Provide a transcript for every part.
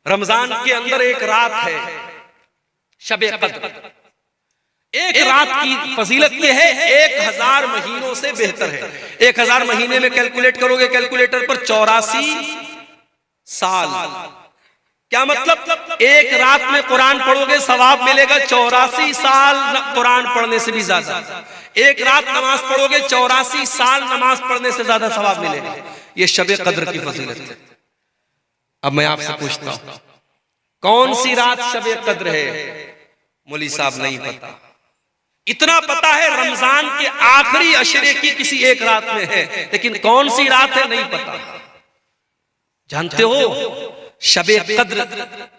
रमजान के अंदर एक रात है शबे कद्र। एक रात की फजीलत ये है 1000 महीनों से बेहतर है। 1000 महीने में कैलकुलेट करोगे कैलकुलेटर पर 84 साल। क्या मतलब? एक रात में कुरान पढ़ोगे सवाब मिलेगा 84 साल कुरान पढ़ने से भी ज्यादा। एक रात नमाज पढ़ोगे 84 साल नमाज पढ़ने से ज्यादा सवाब मिलेगा। ये शबे कद्र की फजीलत है। अब मैं आपसे पूछता हूं कौन सी रात शबे कद्र है? मौली साहब नहीं पता। इतना पता है रमजान के आखिरी अशरे की किसी एक रात में है, लेकिन कौन सी रात है नहीं पता। जानते हो शबे कद्र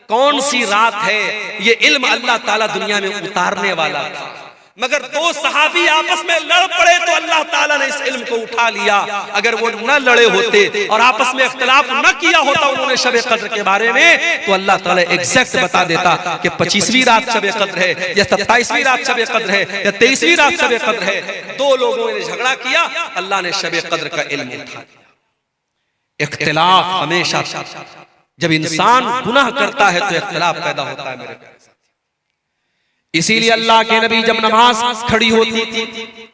कौन सी रात है? ये इल्म अल्लाह ताला दुनिया में उतारने वाला था, मगर दो सहाबी आपस में लड़ पड़े तो अल्लाह ताला ने इस इल्म को उठा लिया। अगर वो न लड़े होते और आपस में इख्तिलाफ न किया होता उन्होंने शबे कद्र के बारे में, तो अल्लाह ताला एग्जैक्ट बता देता कि 25वीं रात शबे कद्र है या 27वीं रात शबे कद्र है या 23वीं रात शबे कद्र है। दो लोगों ने झगड़ा किया, अल्लाह ने शबे कद्र का इल्म उठा लिया। इख्तिलाफ हमेशा, जब इंसान गुनाह करता है तो इख्तिलाफ पैदा होता है मेरे प्यारे। इसीलिए अल्लाह के नबी जब नमाज खड़ी होती थी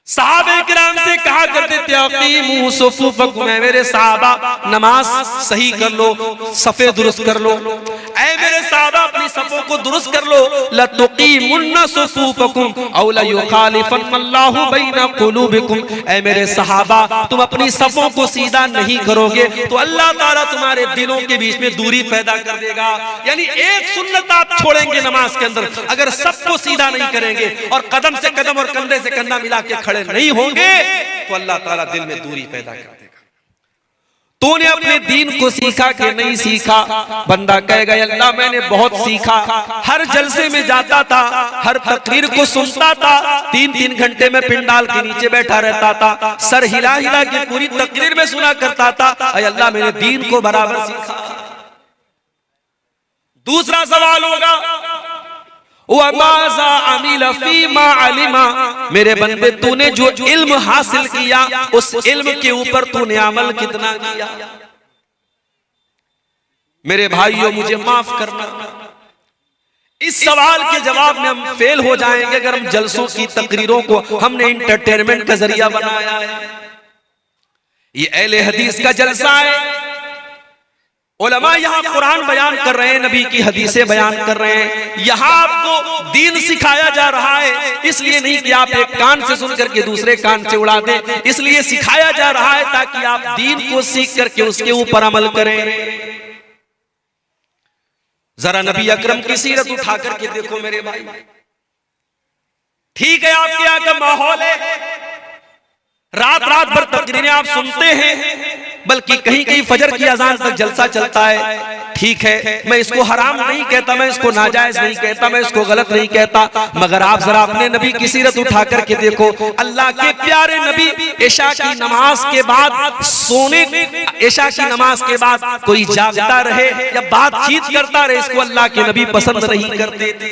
सहाबे किराम से कहा करते थे अकीमू सुफूफकुम, मेरे सहाबा नमाज सही कर लो, सफे दुरुस्त कर लो। ऐ मेरे सहाबा अपनी सफों को दुरुस्त कर लो। लतुकीमुन्ना सुफूफकुम औ लयुखालिफन्नल्लाहु बैना कुलूबिकुम, ऐ मेरे सहाबा तुम अपनी सफों को सीधा नहीं करोगे तो अल्लाह ताला तुम्हारे दिलों के बीच में दूरी पैदा कर देगा। यानी एक सुन्नत आप छोड़ेंगे नमाज के अंदर, अगर सबको सीधा नहीं करेंगे और कदम से कदम और कंधे से कंधा मिला के खड़े नहीं होंगे तो अल्लाह ताला दिल में दूरी पैदा कर देगा। तूने अपने दीन को सीखा कि नहीं सीखा? बंदा कहेगा अल्लाह मैंने बहुत सीखा, हर जलसे में जाता था, हर तकरीर को सुनता था, 3-3 घंटे में पिंडाल के नीचे बैठा रहता था, सर हिला हिला के पूरी तकरीर में सुना करता था। अल्लाह मैंने दीन को बराबर सीखा। दूसरा सवाल होगा मेरे बंदे तूने जो इल्म हासिल किया उस इल्म के ऊपर तूने अमल कितना किया? मेरे भाइयों मुझे माफ करना, इस सवाल के जवाब में हम फेल हो जाएंगे अगर हम जलसों की तकरीरों को हमने इंटरटेनमेंट का जरिया बनाया है। ये अहले हदीस का जलसा है। उलमा यहाँ कुरान बयान कर रहे हैं, नबी की हदीसें बयान कर रहे हैं, यहाँ आपको दीन सिखाया जा रहा है। इसलिए नहीं कि आप एक कान से सुन करके दूसरे कान से उड़ा दें, इसलिए सिखाया जा रहा है ताकि आप दीन को सीख करके उसके ऊपर अमल करें। जरा नबी अकरम की सीरत उठा करके देखो मेरे भाई। ठीक है आपके यहाँ का माहौल है, रात रात भर तकरीरें आप सुनते हैं, बल्कि कहीं कहीं फजर की अजान तक जलसा चलता है। ठीक है, मैं इसको हराम नहीं कहता, मैं इसको नाजायज नहीं कहता, मैं इसको गलत नहीं कहता, मगर आप जरा अपने नबी की सीरत उठा करके देखो। अल्लाह के प्यारे नबी इशा की नमाज के बाद इशा की नमाज के बाद कोई जागता रहे या बातचीत करता रहे, इसको अल्लाह के नबी पसंद नहीं करते थे।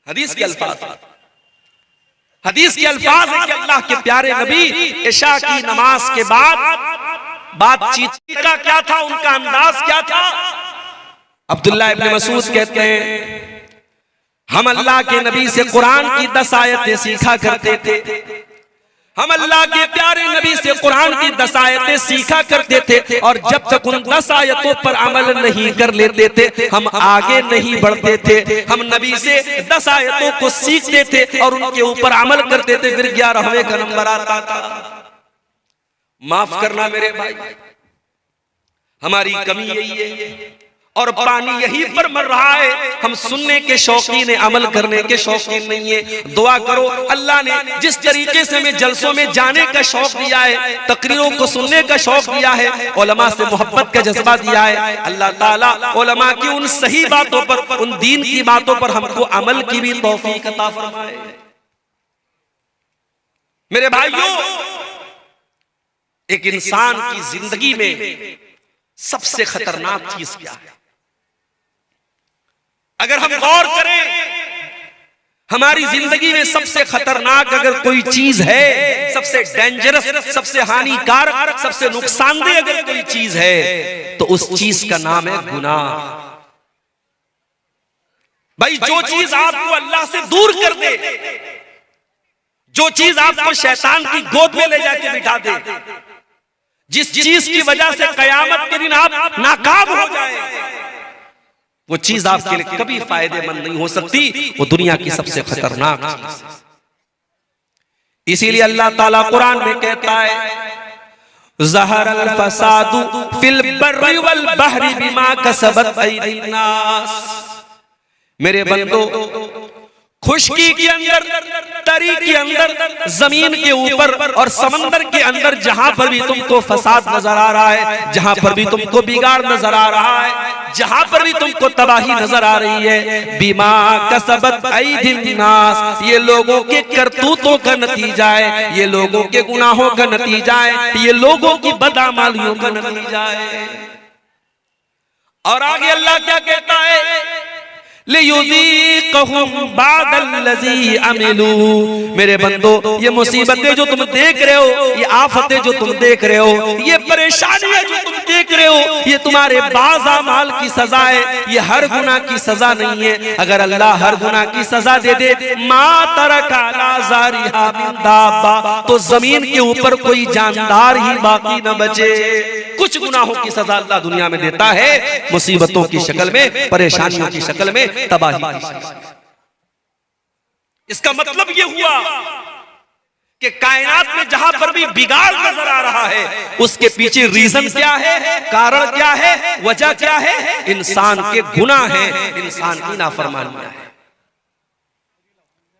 हदीस के अल्फाज है कि अल्लाह के प्यारे नबी इशा की नमाज के बाद बातचीत का क्या था, उनका अंदाज क्या था? अब्दुल्ला इब्न मसूद कहते हैं हम अल्लाह के नबी से कुरान की 10 आयतें सीखा करते थे। हम अल्लाह के प्यारे नबी से कुरान की 10 आयतें सीखा करते थे और जब तक उन 10 आयतों पर अमल नहीं कर लेते थे हम आगे नहीं बढ़ते थे। हम नबी से 10 आयतों को सीखते थे और उनके ऊपर अमल करते थे, फिर 11वें का नंबर आता था। माफ करना मेरे भाई, हमारी कमी यही है और पानी यहीं पर मर रहा है। हम सुनने के शौकीन हैं, अमल करने के शौकीन नहीं है। दुआ करो अल्लाह ने जिस तरीके से हमें जलसों में जाने का शौक दिया है, तकरीरों को सुनने का शौक दिया है, उलमा से मोहब्बत का जज्बा दिया है, अल्लाह ताला उलमा की उन सही बातों पर, उन दीन की बातों पर हमको अमल की भी तौफीक अता फरमाए। मेरे भाइयों, एक इंसान की जिंदगी में सबसे खतरनाक चीज क्या है? अगर हम गौर करें, हमारी जिंदगी में सबसे खतरनाक अगर कोई चीज है सबसे डेंजरस, सबसे हानिकारक, सबसे नुकसानदेह अगर कोई चीज है तो उस चीज का नाम है गुनाह। भाई जो चीज आपको अल्लाह से दूर कर दे, जो चीज आपको शैतान की गोद में ले जाके बिठा दे, जिस चीज की वजह से कयामत के दिन आप नाकाम हो जाए, वो चीज आपके लिए कभी फायदेमंद नहीं हो सकती। वो दुनिया की सबसे खतरनाक चीज है। इसीलिए अल्लाह ताला कुरान में कहता है ज़हरल फसादु फिल बर्रि वल बहरि बिमा कसबत अयदीन नास। मेरे बंदो, खुशकी के अंदर, तरी के अंदर, जमीन के ऊपर और समंदर के अंदर जहां पर भी तुमको फसाद नजर आ रहा है, जहां पर भी तुमको बिगाड़ नजर आ रहा है, जहां पर भी तुमको तबाही नजर आ रही है, बिमा कसबत अयदीन नास, ये लोगों के करतूतों का नतीजा है, ये लोगों के गुनाहों का नतीजा है, ये लोगों की बदअमालियों का नतीजा है। और आगे अल्लाह क्या कहता है, लियुज़ीक़हुम बादल्लज़ी अमिलू। मेरे बंदो, ये मुसीबतें जो तुम देख रहे हो, ये आफतें जो तुम देख रहे हो, ये परेशानियां जो तुम देख रहे हो, ये तुम्हारे बाज़ अमाल की सजा है, ये हर गुनाह की सजा नहीं है। अगर अल्लाह हर गुनाह की सजा दे दे, मा तरका ला ज़ारिहा मिन दाब्बा, तो जमीन के ऊपर कोई जानदार ही बाकी न बचे। कुछ गुनाहों की सजा अल्लाह दुनिया में देता है, मुसीबतों की शक्ल में, परेशानियों की शक्ल में, तबाही की शक्ल में। इसका मतलब यह हुआ कि कायनात में जहां पर भी बिगाड़ नजर आ रहा है, उसके पीछे रीजन क्या है, कारण क्या है, वजह क्या है? इंसान के गुनाह है, इंसान की नाफरमानियां है।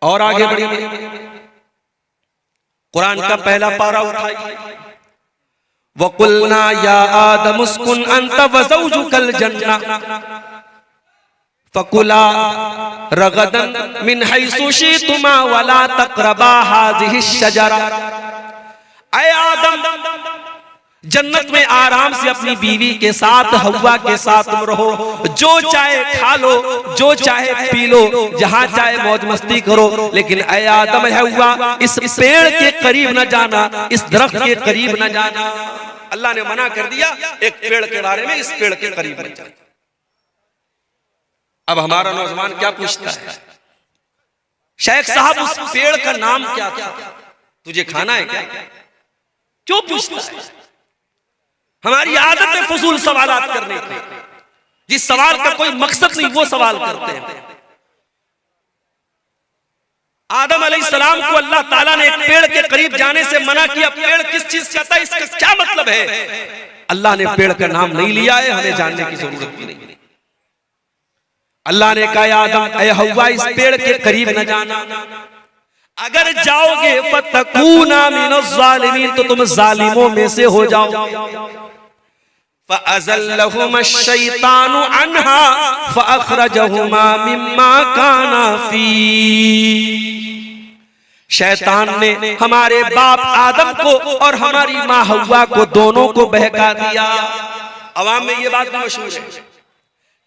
और आगे बढ़िए, कुरान का पहला पारा उठाइए, वकुलना या आदम उस्कुन अंत व ज़ौजुकल जन्ना फकुला रगदन मिन हैसु शितुमा वला तक़रबा हाज़िहि शजरा। ऐ आदम, जन्नत में आराम से अपनी बीवी के साथ, हव्वा के साथ तुम रहो, जो चाहे खा लो, जो चाहे पी लो, जहां चाहे मौज मस्ती करो, लेकिन ऐ आदम हव्वा, इस पेड़ के करीब न जाना, इस दरख्त के करीब न जाना। अल्लाह ने मना कर दिया एक पेड़ के बारे में, इस पेड़ के करीब न जाना। अब हमारा नौजवान क्या पूछता है, शेख साहब उस पेड़ का नाम क्या था, तुझे खाना है क्या? क्यों पूछता है? हमारी आदत है फजूल सवालात करने की, जिस सवाल का कोई मकसद नहीं वो सवाल करते हैं। आदम अलैहिस्सलाम को अल्लाह ताला ने एक पेड़ के करीब जाने से मना किया। पेड़ किस चीज का था, इसका क्या मतलब है? अल्लाह ने पेड़ का नाम नहीं लिया है, हमें जानने की जरूरत भी नहीं। अल्लाह ने कहा आदम ऐ हव्वा, इस पेड़ के करीब न जाना, अगर जाओगे फतकूना मिनज़ ज़ालिमीन, तो तुम जालिमों में से हो जाओ। फ़अज़ल्लहुमा शैतानु अन्हा फ़अख़रजहुमा मिम्मा काना फ़ी। शैतान ने हमारे बाप आदम को और हमारी माँ हव्वा को, दोनों को बहका दिया। अवाम में ये बात मशहूर है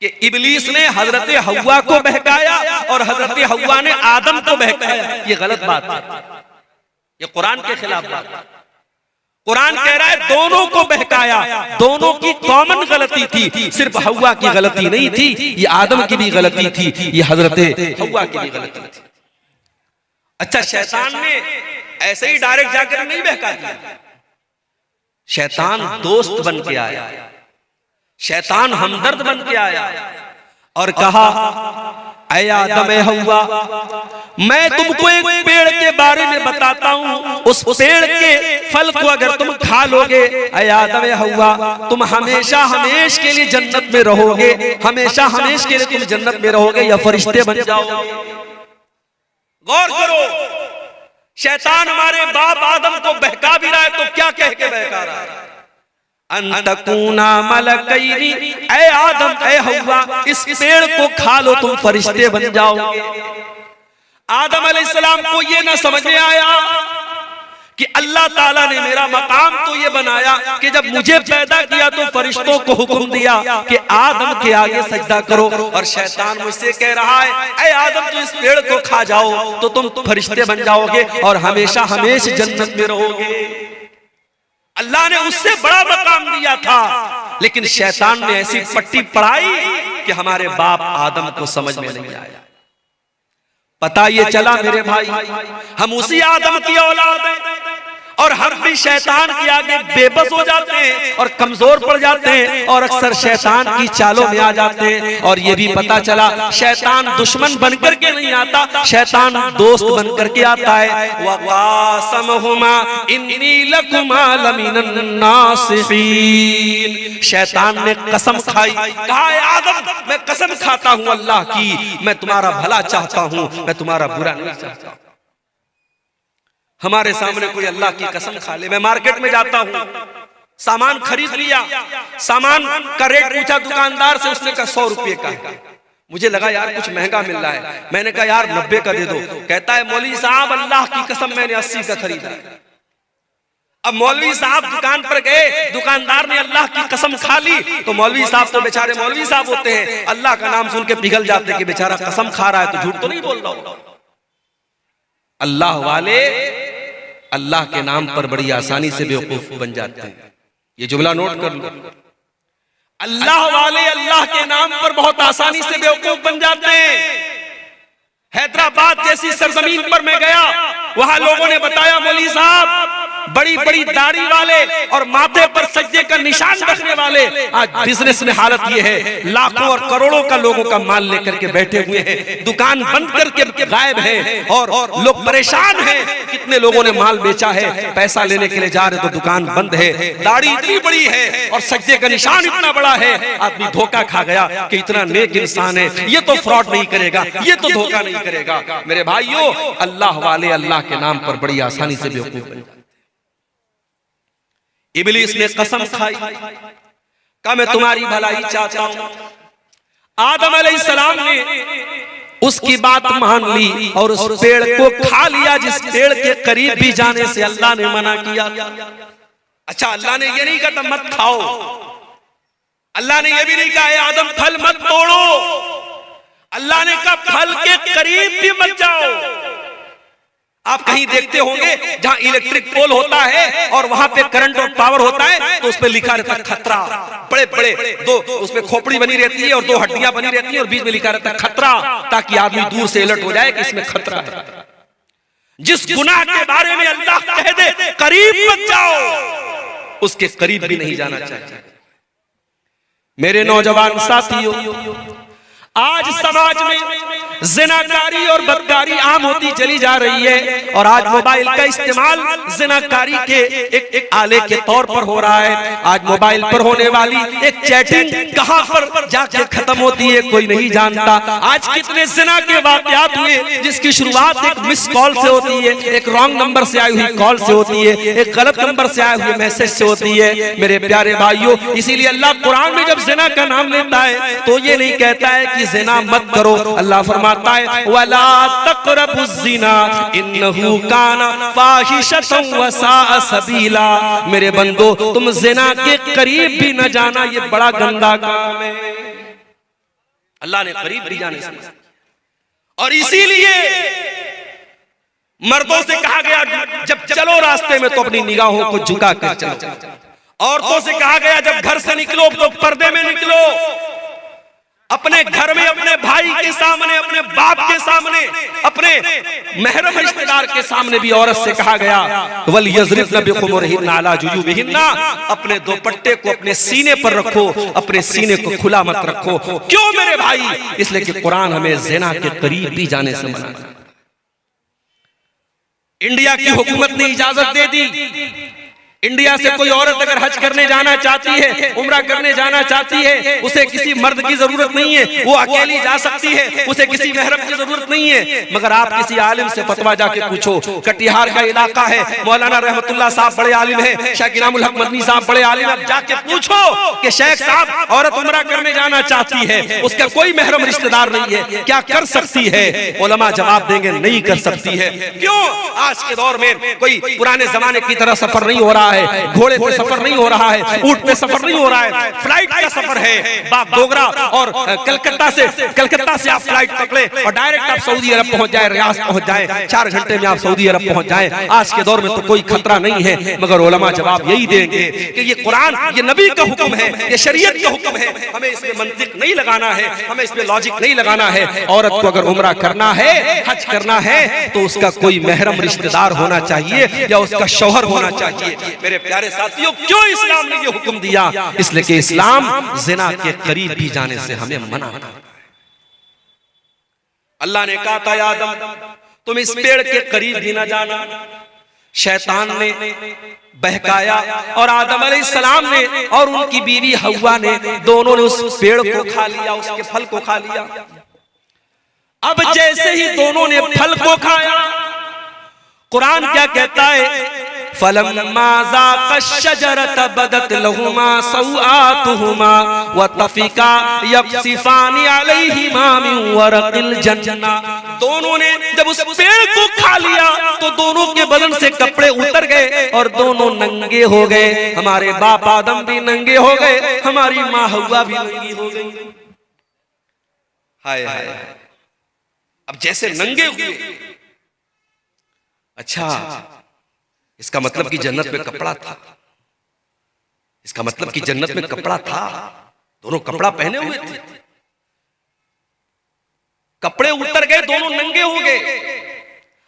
कि इब्लीस ने हजरत हव्वा को बहकाया और हजरत हव्वा ने आदम को बहकाया। ये गलत बात है, ये कुरान के खिलाफ बात है। कुरान कह रहा है दोनों को बहकाया, दोनों की कॉमन गलती थी, सिर्फ हव्वा की गलती नहीं थी, ये आदम की भी गलती थी, ये हजरत हव्वा की भी गलती थी। अच्छा, शैतान ने ऐसे ही डायरेक्ट जाकर नहीं बहका दिया, शैतान दोस्त बन के आया, शैतान हमदर्द बन के आया और कहा ऐ आदम ऐ हव्वा, मैं तुमको एक पेड़ के बारे में बताता हूँ, उस पेड़ के फल को अगर तुम खा लोगे, ऐ आदम ऐ हव्वा, तुम हमेशा हमेश के लिए जन्नत में रहोगे, हमेशा हमेश के लिए तुम जन्नत में रहोगे या फरिश्ते बन जाओगे। गौर करो, शैतान हमारे बाप आदम को बहका भी रहा है, तो क्या कह के बहका रहा है? अंतकूना मलकैनी, ऐ आदम ऐ हव्वा, इस पेड़ को खा लो, तुम फरिश्ते बन जाओगे। आदम अलैहिस्सलाम को ये ना समझ में आया कि अल्लाह ताला ने मेरा मकाम तो ये बनाया कि जब मुझे पैदा किया तो फरिश्तों को हुक्म दिया कि आदम के आगे सजदा करो, और शैतान मुझसे कह रहा है ऐ आदम तू इस पेड़ को खा जाओ तो तुम फरिश्ते बन जाओगे और हमेशा हमेशा जन्नत में रहोगे। अल्लाह ने उससे बड़ा मकाम दिया था, लेकिन शैतान ने ऐसी पट्टी पढ़ाई कि हमारे बाप आदम को समझ में नहीं आया। पता ये चला मेरे भाई, हम उसी आदम की औलाद हैं और हम भी शैतान के आगे बेबस हो जाते हैं और कमजोर पड़ जाते हैं और अक्सर शैतान की चालों में आ जाते हैं। और ये भी पता चला शैतान दुश्मन बनकर के नहीं आता, शैतान दोस्त बनकर के आता है। वक़ासमहुमा इन्नी लकुमा लमिनन नासिहीन, शैतान ने कसम खाई, कहा आदम मैं कसम खाता हूं अल्लाह की, मैं तुम्हारा भला चाहता हूं, मैं तुम्हारा बुरा नहीं चाहता। हमारे सामने कोई अल्लाह की कसम खा ले। मैं मार्केट में जाता हूं, सामान खरीद लिया, सामान का रेट पूछा दुकानदार से, उसने कहा 100 रुपए का है। मुझे लगा यार कुछ महंगा मिल रहा है, मैंने कहा यार 90 का दे दो। कहता है मौलवी साहब अल्लाह की कसम मैंने 80 का खरीदा। अब मौलवी साहब दुकान पर गए, दुकानदार ने अल्लाह की कसम खा ली, तो मौलवी साहब तो बेचारे मौलवी साहब होते हैं, अल्लाह का नाम सुन के पिघल जाते कि बेचारा कसम खा रहा है तो झूठ तो नहीं बोल रहा। अल्लाह वाले अल्लाह के नाम पर बड़ी आसानी से बेवकूफ बन जाते हैं। ये जुमला नोट कर लो, अल्लाह वाले अल्लाह के नाम पर बहुत आसानी से बेवकूफ बन जाते हैं। हैदराबाद जैसी सरजमीन पर मैं गया, वहां लोगों ने बताया मौलवी साहब बड़ी बड़ी दाढ़ी वाले और माथे पर सज्जे का निशान रखने वाले आज बिजनेस में हालत ये है, लाखों और करोड़ों का लोगों का माल लेकर के बैठे हुए हैं, दुकान बंद करके गायब है और लोग परेशान हैं। कितने लोगों ने माल बेचा है, पैसा लेने के लिए जा रहे तो दुकान बंद है, दाढ़ी इतनी बड़ी है और सज्जे का निशान इतना बड़ा है। आदमी धोखा खा गया कि इतना नेक इंसान है, ये तो फ्रॉड नहीं करेगा, ये तो धोखा नहीं करेगा। मेरे भाइयों अल्लाह वाले अल्लाह के नाम पर बड़ी आसानी से बेवकूफ बन जाते। इब्लीस ने कसम खाई, कहा मैं तुम्हारी भलाई चाहता हूं। आदम अलैहिस्सलाम ने उसकी बात मान ली और उस पेड़ को खा लिया जिस पेड़ के करीब भी जाने से अल्लाह ने मना किया। अच्छा अल्लाह ने ये नहीं कहा मत खाओ, अल्लाह ने ये भी नहीं कहा आदम फल मत तोड़ो, अल्लाह ने कहा फल के करीब भी मत जाओ। आप कहीं देखते होंगे जहां इलेक्ट्रिक पोल होता है और वहां पे करंट और पावर होता है तो उस पे लिखा रहता है खतरा, बड़े बड़े दो उसमें खोपड़ी बनी रहती है और 2 हड्डियां बनी रहती है और बीच में लिखा रहता है खतरा, ताकि आदमी दूर से अलर्ट हो जाए कि इसमें खतरा है। जिस गुनाह के बारे में अल्लाह कह दे करीब मत जाओ, उसके करीब भी नहीं जाना चाहिए। मेरे नौजवान साथियों, आज समाज में ज़िनाकारी और बदकारी आम होती चली जा रही है और आज मोबाइल का इस्तेमाल ज़िनाकारी के एक आले के तौर पर हो रहा है। आज मोबाइल पर होने वाली एक चैटिंग कहां पर जाके खत्म होती है कोई नहीं जानता। आज कितने ज़िना के वाक़यात हुए जिसकी शुरुआत एक मिस कॉल से होती है, एक रॉन्ग नंबर से आई हुई कॉल से होती है, एक गलत नंबर से आए हुए मैसेज से होती है। मेरे प्यारे भाइयों, इसीलिए अल्लाह कुरान में जब ज़िना का नाम लेता है तो ये नहीं कहता है कि ज़िना मत करो, अल्लाह फरमाता है वला तक़रबुज़्ज़िना इन्नहु काना फ़ाहिशतन व साअ सबीला। मेरे बंदो तुम ज़िना के करीब भी न जाना, ये बड़ा गंदा काम है। अल्लाह ने करीब भी जाने से, और इसीलिए मर्दों से कहा गया जब चलो रास्ते में तो अपनी निगाहों को झुका कर चलो। औरतों से कहा गया जब घर से निकलो तो पर्दे में निकलो। अपने घर में अपने भाई के सामने, अपने बाप के सामने, अपने महरम रिश्तेदार के सामने भी औरत से कहा गया वल यज़रिबन बिखुमुरिहिन्ना अला जुयूबिहिन्ना, अपने दुपट्टे को अपने सीने पर रखो, अपने सीने को खुला मत रखो। क्यों मेरे भाई? इसलिए कि कुरान हमें ज़िना के करीब भी जाने से मना किया। इंडिया की हुकूमत ने इजाजत दे दी, इंडिया से कोई औरत अगर हज करने जाना चाहती है, उम्रा करने जाना चाहती है, उसे किसी मर्द की जरूरत नहीं है, वो अकेली जा सकती है, उसे किसी महरम की जरूरत नहीं है। मगर आप किसी आलिम से फतवा जाके पूछो, कटिहार का इलाका है, मौलाना रहमतुल्लाह साहब बड़े आलिम है, शेख इनामुल हक मदनी साहब बड़े आलिम है, जाके पूछो कि शेख साहब औरत उम्रा करने जाना चाहती है, उसका कोई महरम रिश्तेदार नहीं है, क्या कर सकती है? उलमा जवाब देंगे नहीं कर सकती है। क्यों? आज के दौर में कोई पुराने जमाने की तरह सफर नहीं हो रहा है, घोड़े पे सफर नहीं हो रहा है, ऊंट पे सफर नहीं हो रहा है, फ्लाइट का सफर है। बागडोगरा और कलकत्ता से आप फ्लाइट पकड़े और डायरेक्ट आप सऊदी अरब पहुंच जाए, रियाद पहुंच जाए, 4 घंटे में आप सऊदी अरब पहुंच जाए। आज के दौर में तो कोई खतरा नहीं है। मगर उलमा जवाब यही देंगे कि ये कुरान, ये नबी का हुक्म है, ये शरीयत का हुक्म है, हमें इसमें मंतिक नहीं लगाना है, हमें इसमें लॉजिक नहीं लगाना है। औरत को अगर उम्रा करना है, हज करना है, तो उसका कोई महरम रिश्तेदार होना चाहिए या उसका शौहर होना चाहिए। मेरे प्यारे साथियों, क्यों इस्लाम ने ये हुक्म दिया? इसलिए कि इस्लाम जिना के करीब भी जाने से हमें मना करता है। अल्लाह ने कहा था, आदम तुम इस पेड़ के करीब भी ना जाना। शैतान ने बहकाया और आदम अलैहिस्सलाम ने और उनकी बीवी हव्वा ने, दोनों ने उस पेड़ को खा लिया, उसके फल को खा लिया। अब जैसे ही दोनों ने फल को खाया, कुरान क्या कहता है? फलम्मा ज़ाक़ा शजरत बदत लहुमा सौआतुहुमा व तफ़िका यक़सिफ़ानी अलैहिमा मिन वरक़िल जन्ना। दोनों ने जब उस पेड़ को खा लिया तो दोनों के बदन से कपड़े उतर गए और दोनों नंगे हो गए। हमारे बाप आदम भी नंगे हो गए, हमारी माँ हव्वा भी नंगी हो गई। हाय हाय, अब जैसे नंगे हुए, अच्छा इसका मतलब कि जन्नत में कपड़ा था, इसका मतलब कि जन्नत में कपड़ा था, दोनों कपड़ा पहने हुए थे, कपड़े उतर गए, दोनों नंगे हो गए।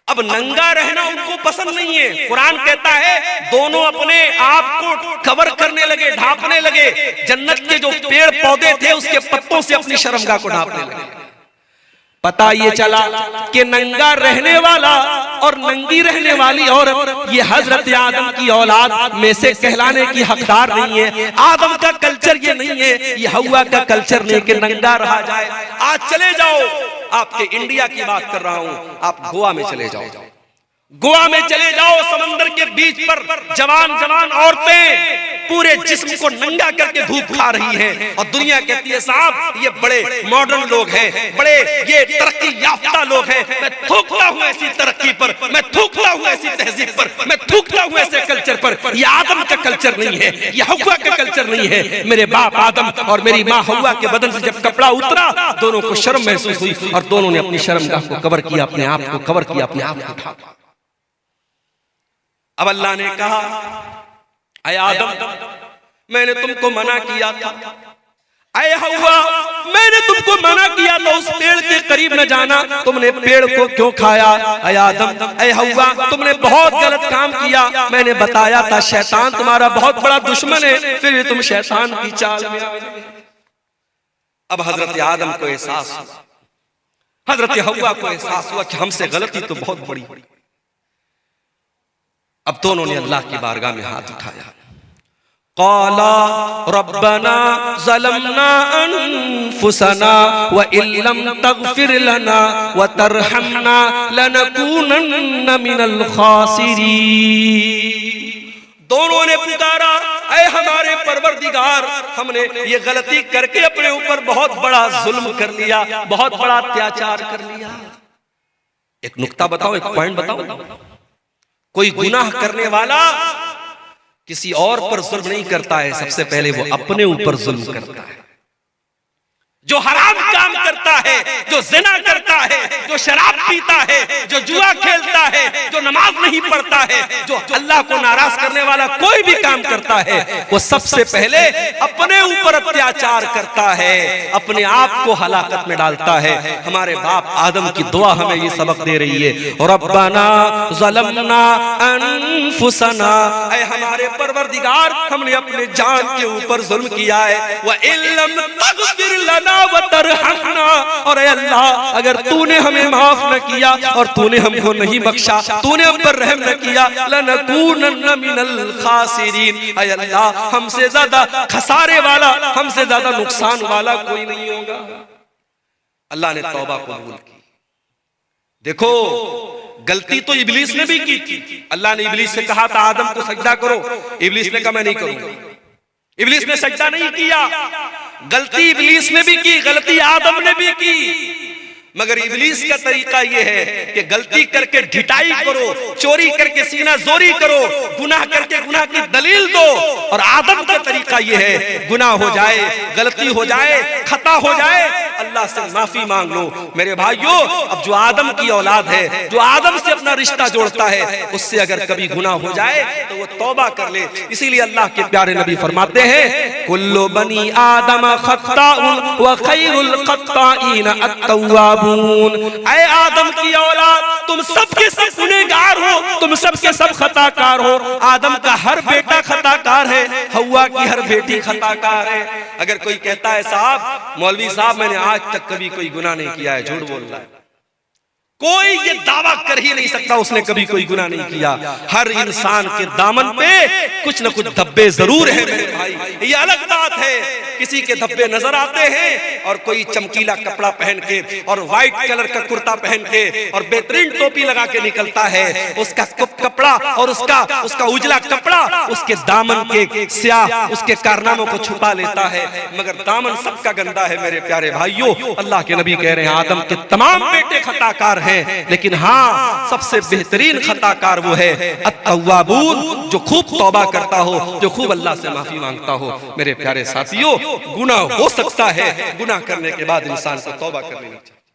अब नंगा रहना उनको पसंद नहीं है। कुरान कहता है दोनों अपने आप को कवर करने लगे, ढांपने लगे। जन्नत के जो पेड़ पौधे थे उसके पत्तों से अपनी शर्मगाह को ढांपने लगे। पता ये चला कि नंगा रहने वाला और नंगी रहने वाली औरत ये हजरत आदम की औलाद में से कहलाने की हकदार नहीं है। आदम का कल्चर ये नहीं है, ये हव्वा का कल्चर नहीं कि नंगा रहा जाए। आज चले जाओ, आपके इंडिया की बात कर रहा हूं, आप गोवा में चले जाओ, गोवा में चले जाओ, समंदर के बीच पर जवान जवान औरतें पूरे जिस्म को नंगा करके धूप खा रही हैं और दुनिया कहती है साहब ये बड़े मॉडर्न लोग हैं, बड़े ये तरक्की याफ्ता लोग हैं। मैं थूकता हूं ऐसी तरक्की पर, मैं थूकता हूं ऐसी तहजीब पर, मैं थूकता हूं ऐसे कल्चर पर। ये आदम का कल्चर नहीं है, ये हव्वा का कल्चर नहीं है। मेरे बाप आदम और मेरी माँ हव्वा के बदन से जब कपड़ा उतरा, दोनों को शर्म महसूस हुई और दोनों ने अपनी शर्मगाह को कवर किया, अपने आप को कवर किया, अपने आप को ढांका। अब अल्लाह ने कहा, ऐ आदम मैंने तुमको मना किया था, ऐ हव्वा मैंने तुमको मना किया था उस पेड़ के करीब न जाना, तुमने पेड़ को क्यों खाया? ऐ आदम, ऐ हव्वा तुमने बहुत गलत काम किया। मैंने बताया था शैतान तुम्हारा बहुत बड़ा दुश्मन है, फिर भी तुम शैतान की चाल में आए। अब हजरत आदम को एहसास हुआ, हजरत हव्वा को एहसास हुआ कि हमसे गलती तो बहुत बड़ी। अब दोनों ने अल्लाह की बारगाह में हाथ उठाया। क़ाला रब्बना ज़लमना अनफुसना व इल्लम तग़फिर लना व तरहमना लनकूनन्न मिनल ख़ासिरीन। दोनों ने पुकारा, ऐ हमारे परवरदिगार, हमने ये गलती करके अपने ऊपर बहुत बड़ा जुल्म कर लिया, बहुत बड़ा अत्याचार कर लिया। एक नुक्ता बताओ, एक पॉइंट बताओ, कोई गुनाह करने वाला किसी और पर जुल्म नहीं करता है, सबसे पहले वो अपने ऊपर जुल्म करता है। जो हराम काम करता है, जो जिना करता है, जो शराब पीता है, जो जुआ खेलता है, जो नमाज नहीं पढ़ता है, जो अल्लाह को नाराज करने वाला कोई भी काम करता है, वो सबसे पहले अपने ऊपर अत्याचार करता है, अपने आप को हलाकत में डालता है। हमारे बाप आदम की दुआ हमें ये सबक दे रही है, रब्बना ज़लमना अनफुसना, ऐ हमारे परवरदिगार हमने अपने जान के ऊपर जुल्म किया है, व इल्लम तग़फिर लना व तरहमना, और अल्लाह अगर तूने हमें हमें माफ न किया और तूने हमको नहीं बख्शा, तूने हम पर रहम न किया, लनकूनन्न मिनल खासिरीन। ऐ अल्लाह, हमसे ज्यादा खसारे वाला, हमसे ज्यादा नुकसान वाला कोई नहीं होगा। अल्लाह ने तौबा कबूल की। देखो, गलती तो इब्लीस ने भी की थी। अल्लाह ने इब्लीस से कहा था आदम को सजदा करो, इब्लीस ने कहा मैं नहीं करूंगा। इब्लीस ने सजदा नहीं किया। गलती इब्लीस ने भी की, गलती आदम ने भी की, मगर इब्लीस का तरीका यह है कि गलती करके ढिठाई करो, चोरी करके सीना जोरी करो, गुनाह करके गुनाह की दलील दो। और आदम का तरीका यह है, गुनाह हो जाए, गलती हो जाए, खता हो जाए, अल्लाह से माफी मांग लो। मेरे भाइयों, अब जो आदम की औलाद है, जो आदम से अपना रिश्ता जोड़ता है, उससे अगर कभी गुनाह हो जाए तो वो तौबा कर ले। इसीलिए अल्लाह के प्यारे नबी फरमाते हैं, कुल्लु बनी आदम खत्ताउन व खैरुल खत्ताइन अत-तव्वाबून। ऐ आदम की औलाद, तुम सबके सब गुनहगार हो, तुम सबके सब खताकार हो। आदम का हर बेटा खताकार है, हव्वा की हर बेटी खताकार है। अगर कोई कहता है साहब, मौलवी साहब मैंने आज तक कभी कोई गुनाह नहीं किया है, झूठ बोल रहा है। कोई ये दावा कर ही नहीं सकता उसने कभी कोई गुनाह नहीं किया। हर इंसान के दामन पे कुछ न कुछ धब्बे जरूर है मेरे भाई। ये अलग बात है, किसी के धब्बे नजर आते हैं और कोई चमकीला कपड़ा पहन के और व्हाइट कलर का कुर्ता पहन के और बेहतरीन टोपी लगा के निकलता है, उसका कपड़ा और उसका उजला कपड़ा उसके दामन के स्याह उसके कारनामों को छुपा लेता है, मगर दामन सबका गंदा है मेरे प्यारे भाइयों। अल्लाह के नबी कह रहे हैं आदम के तमाम बेटे खताकार हैं, लेकिन हाँ, सबसे बेहतरीन खताकार वो है अत-तव्वाबून, जो खूब तौबा करता हो, जो खूब अल्लाह से माफी मांगता हो। मेरे प्यारे साथियों, गुनाह हो सकता है, गुनाह करने के बाद इंसान को तौबा करनी चाहिए।